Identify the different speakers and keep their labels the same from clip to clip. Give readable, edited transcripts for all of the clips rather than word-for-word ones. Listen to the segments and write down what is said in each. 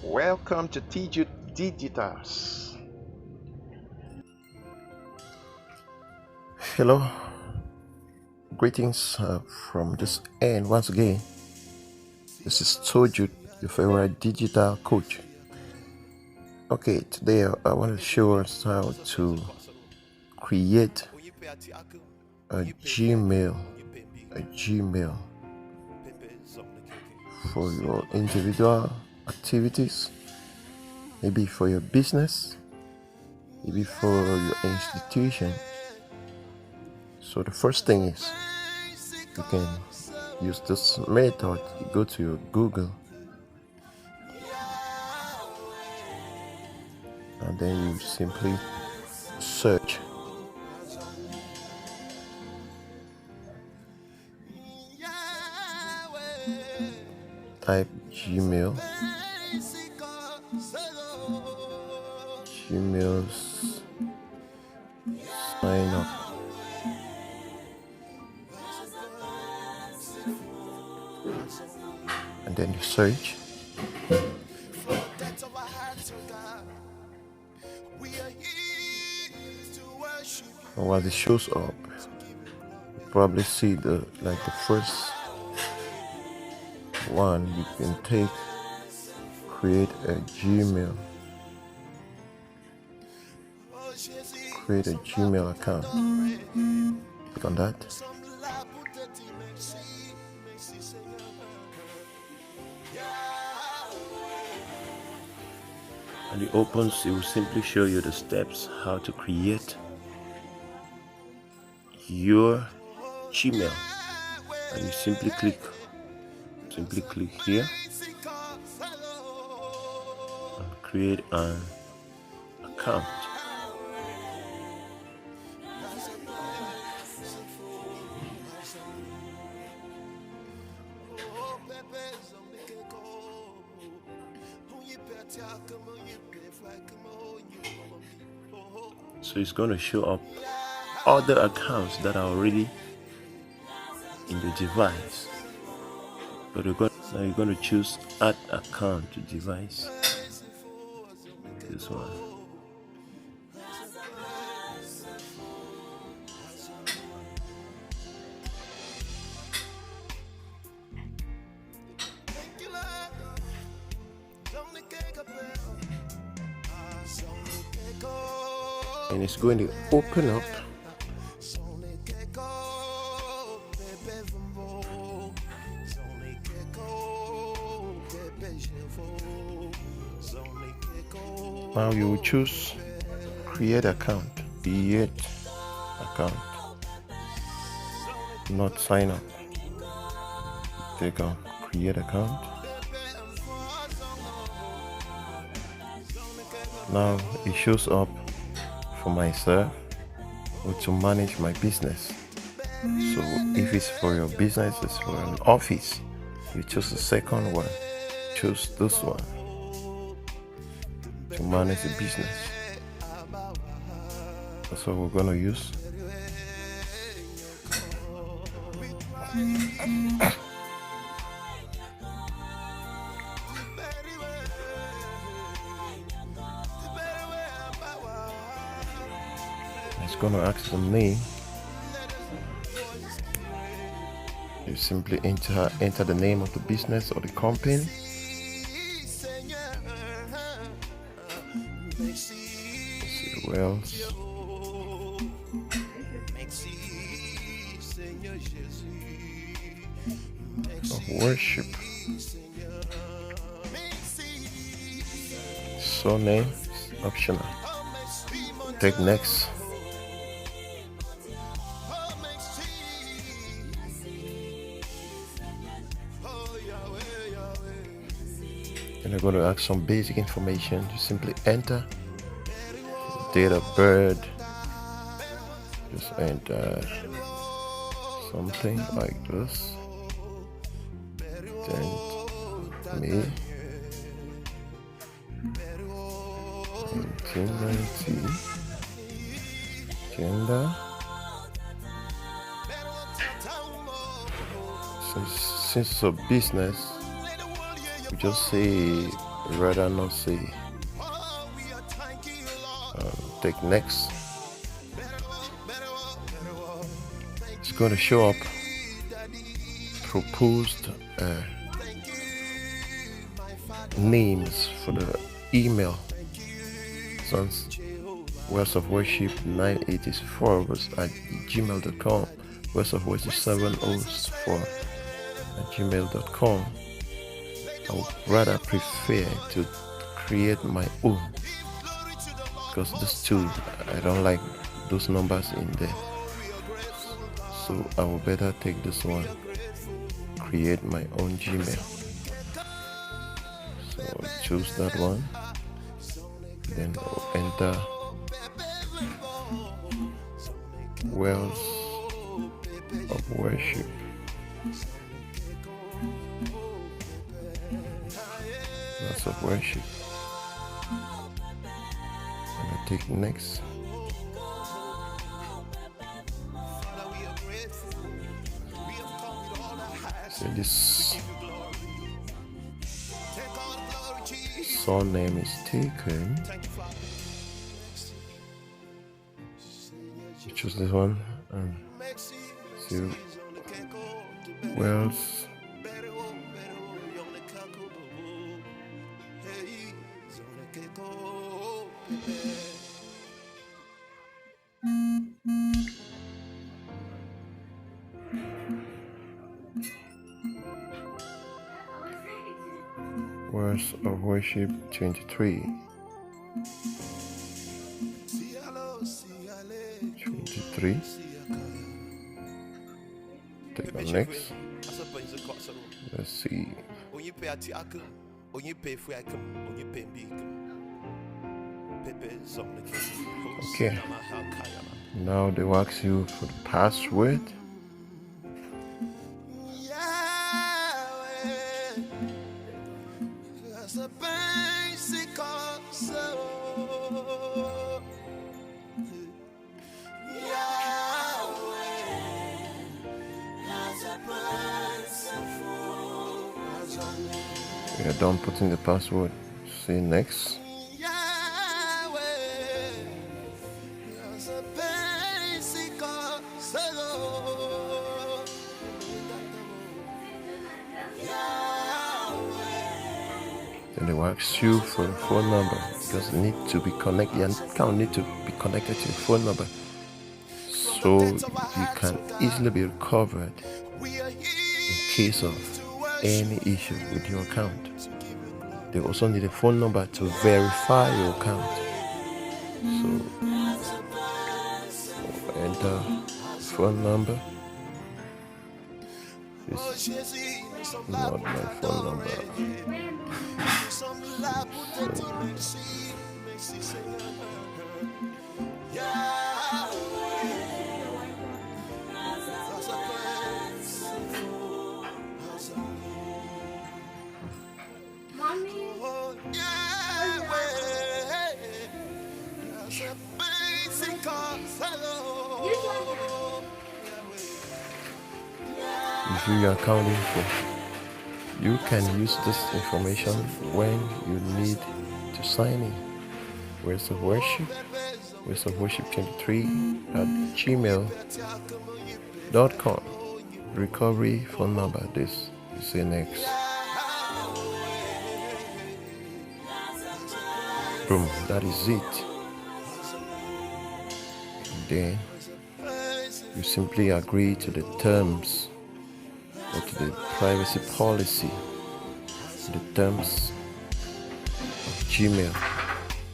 Speaker 1: Welcome to TJ Digitals. Hello, greetings from this end once again. This is Toju, your favorite digital coach. Okay, today I want to show us how to create a Gmail for your individual activities, maybe for your business, maybe for your institution. So the first thing is you can use this method. You go to your Google and then you simply search type Gmail's sign up, and then you search. And while it shows up, you probably see the first one you can take, create a Gmail account. Click on that. And it opens. It will simply show you the steps how to create your Gmail, and you simply click here and create an account. So it's going to show up other accounts that are already in the device, but now you're going to choose add account to device, this one. And it's going to open up now. You will choose create account, not sign up. Click on create account. Now it shows up for myself or to manage my business. So if it's for your business, it's for an office, you choose the second one. Choose this one to manage the business. That's what we're gonna use. It's gonna ask the name. You simply enter the name of the business or the company. Let's see who else. Of worship. Surname optional. Take next. And I'm going to ask some basic information. You simply enter date of birth. Just enter something like this. 10th May 1990. Gender. Since it's a business, we just say rather not say take next. It's going to show up proposed names for the email. Sons Words of Worship 984 was at gmail.com. Words of Worship 704 at gmail.com. I would rather prefer to create my own, because these two, I don't like those numbers in there. So I will better take this one, create my own Gmail. So choose that one, then enter Wells of Worship. Wells of Worship. And I take next. So this surname is taken. You choose this one and see Wells. Words of Worship 23. 23. Take on next. Let's see. Okay. Now they will ask you for the password. We are done putting the password. Say next. Then they will ask you for a phone number, because it needs to be connected. Your account needs to be connected to your phone number, so you can easily be recovered in case of any issue with your account. They also need a phone number to verify your account. So enter phone number. This is not my phone number. If you are account info, you can use this information when you need to sign in. Words of Worship 23 at gmail.com. Recovery phone number. This you say next. Boom, that is it. Then you simply agree to the terms or to the privacy policy, the terms of Gmail.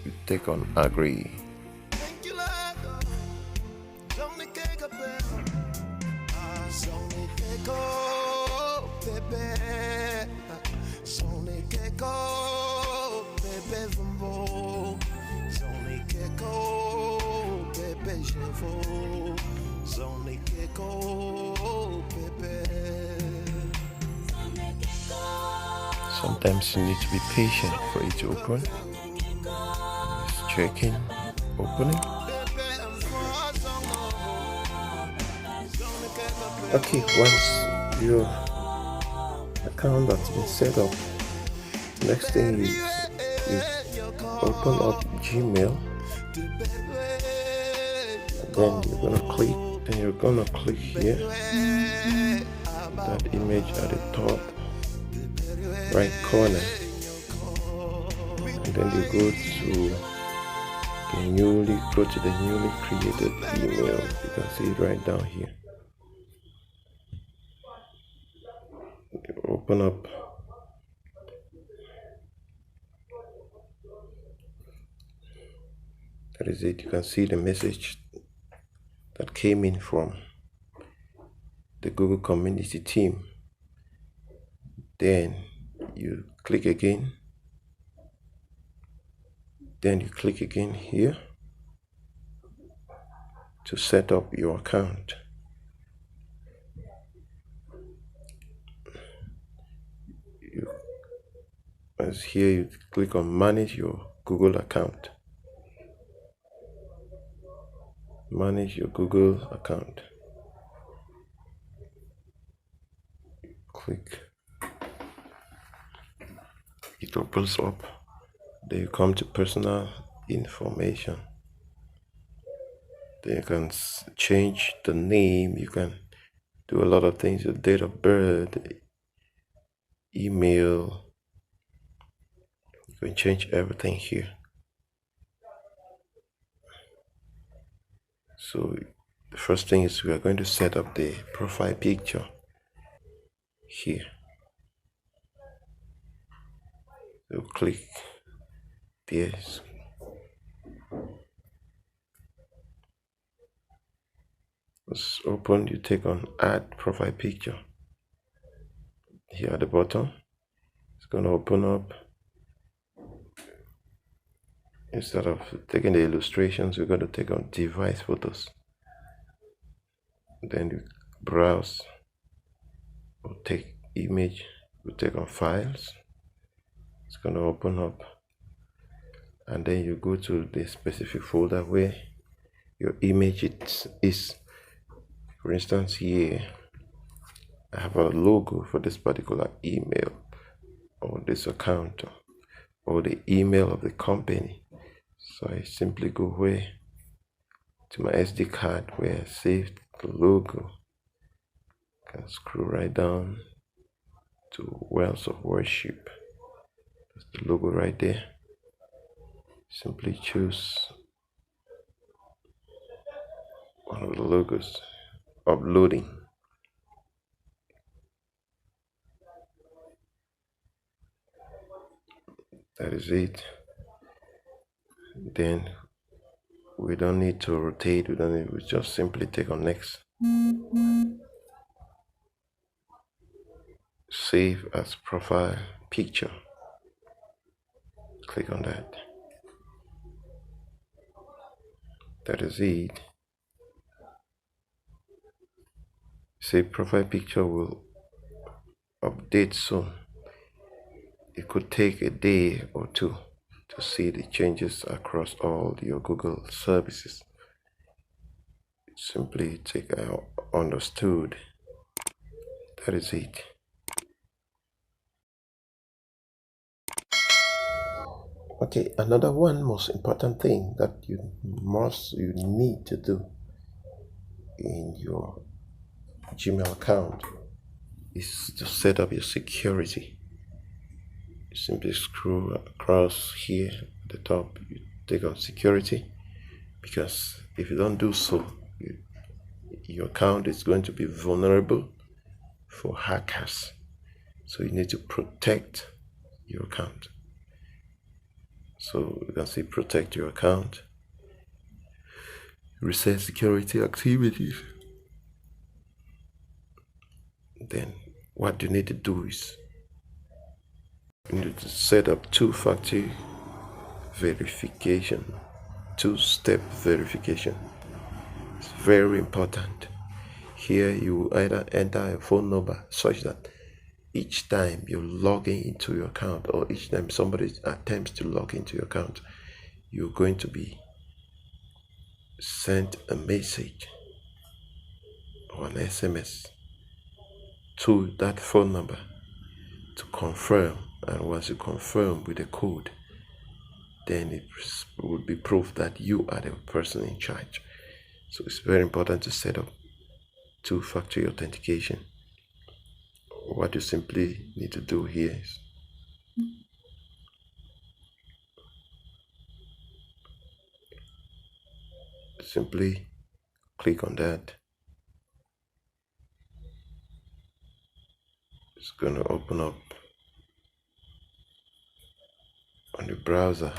Speaker 1: You take on agree. Sometimes you need to be patient for it to open. Just checking, opening. Okay, once your account has been set up, next thing is you open up Gmail, and then you're gonna click here, that image at the top right corner, and then you go to the newly created email. You can see it right down here. You open up, that is it. You can see the message that came in from the Google community team. Then you click again, then you click again here to set up your account. As here you click on manage your Google account. Manage your Google account. Click. It opens up. Then you come to personal information. Then you can change the name. You can do a lot of things. Your date of birth, email. You can change everything here. So the first thing is we are going to set up the profile picture here. So click this. Let's open, you take on add profile picture. Here at the bottom, it's going to open up. Instead of taking the illustrations, we're going to take on device photos. Then you browse, or take image, we take on files. It's going to open up, and then you go to the specific folder where your image is. For instance, here I have a logo for this particular email or this account or the email of the company. So I simply go to my SD card where I saved the logo. I can scroll right down to Wells of Worship. That's the logo right there. Simply choose one of the logos. Uploading. That is it. Then we don't need to rotate. We just simply take on next. Save as profile picture. Click on that. That is it. Save profile picture will update soon. It could take a day or two to see the changes across all your Google services. Simply take understood. That is it. Okay, another one most important thing that you need to do in your Gmail account is to set up your security. You simply scroll across here at the top, you take on security, because if you don't do so, your account is going to be vulnerable for hackers. So you need to protect your account. So you can see protect your account, reset security activities. Then what you need to do is you need to set up two-factor verification, two-step verification. It's very important. Here you either enter a phone number such that each time you log into your account, or each time somebody attempts to log into your account, you're going to be sent a message or an SMS to that phone number to confirm. And once you confirm with a code, then it would be proof that you are the person in charge. So it's very important to set up two-factor authentication. What you simply need to do here is simply click on that. It's going to open up on the browser.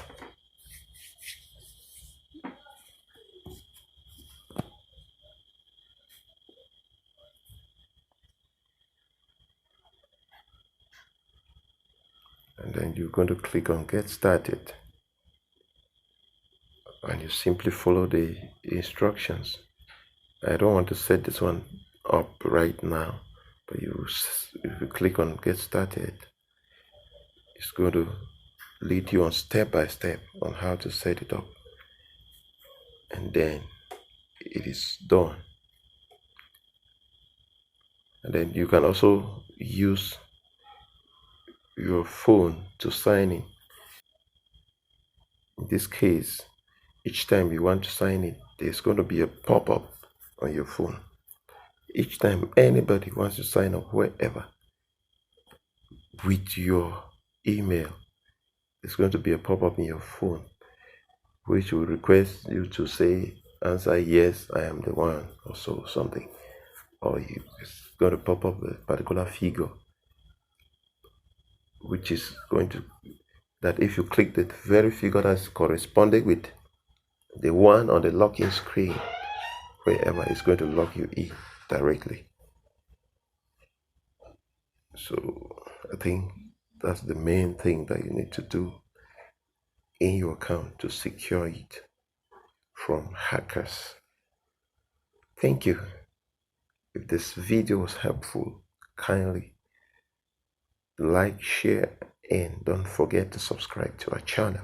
Speaker 1: And then you're going to click on Get Started. And you simply follow the instructions. I don't want to set this one up right now, but if you click on Get Started, it's going to lead you on step by step on how to set it up, and then it is done. And then you can also use your phone to sign in. In this case, each time you want to sign in, there's going to be a pop-up on your phone. Each time anybody wants to sign up wherever with your email, it's going to be a pop-up in your phone which will request you to say, answer yes, I am the one, or so something. Or it's going to pop up a particular figure, which is going to, that if you click the very figure that's corresponding with the one on the login screen, wherever, it's going to log you in directly. So I think that's the main thing that you need to do in your account to secure it from hackers. Thank you. If this video was helpful, kindly like, share, and don't forget to subscribe to our channel.